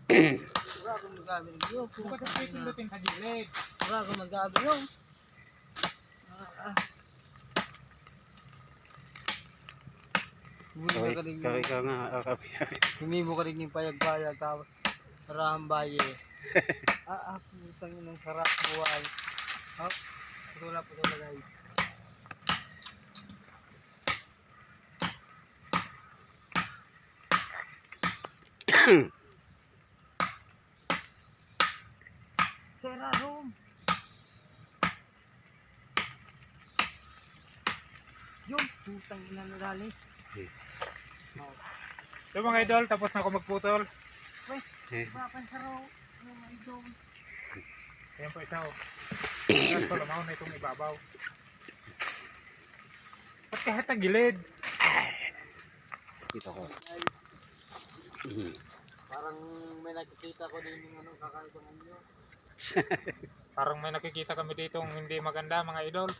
Wala akong magamit yun. Bukat ang pindutin sa gilid. Wala akong magamit yun. Ikaw nga, Humimo ka rin yung payag-payag tapos parang baye. Putang ng sarap buhay. Putula guys. Sera room. Yung putang ina na dali. So mga idol, tapos na ako magputol. Papan sa raw. Mga idol. Ayan po isa o. Tapos ko lamaw na itong ibabaw. At kahit ang gilid. Dito ko. Parang may nakikita ko din yung ano kakaibangan nyo. Parang may nakikita kami dito hindi maganda mga idol.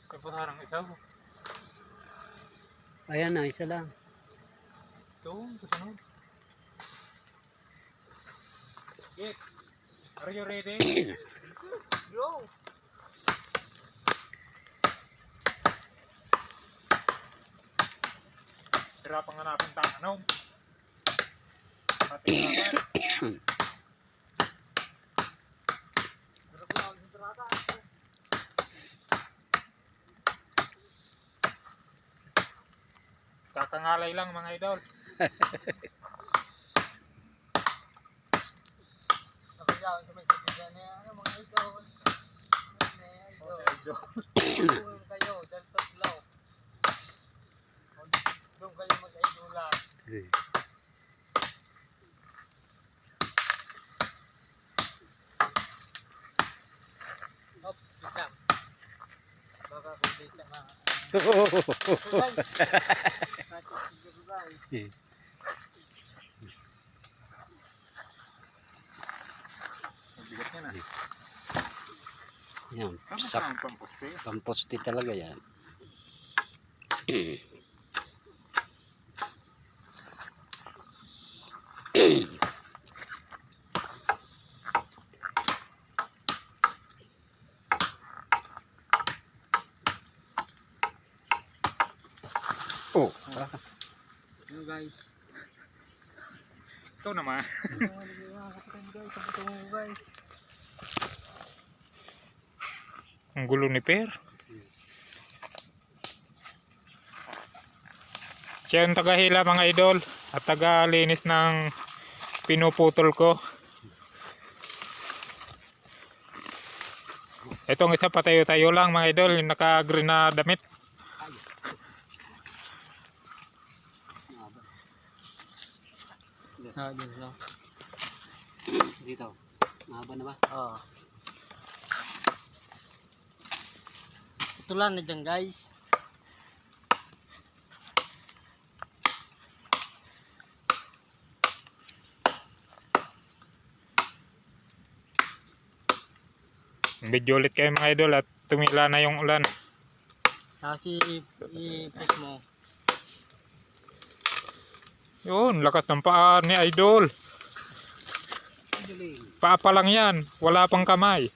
Tapos harang isa o. Ayan na, isa lang. Ito, kasunod. Yes. Are you ready? Go! Hirap ang hanapin tanong. Pati naman. Sarap lang ang entrada. Kakangalay lang mga idol. Nakayaw sa may katigan na ano mga idol. Idol kayo, dahil tatlaw. Doon kayo mag-idolan. Hop, kita. Baka kung dito na. Bigat niya na. Yan, Kamusta ang pampusti? pamposti talaga yan. Oh, Hello guys. Ito naman. Guys. Ang gulo ni Per. Siya yung tagahila mga idol at tagalinis ng pinuputol ko. Itong isa patayo-tayo lang mga idol, yung naka-green na damit. dito. Mahaba na ba? Oo. Tulan na dyan guys. Video ulit kayo mga idol at tumila na yung ulan. Kasi i-pick mo. Yun, lakas ng paa ni idol. Paa pa lang yan, wala pang kamay.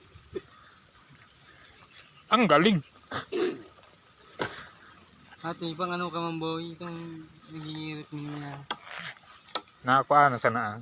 Ang galing. At ibang ano ka man boy, itong nagigirip niya. Nakakuha na sana.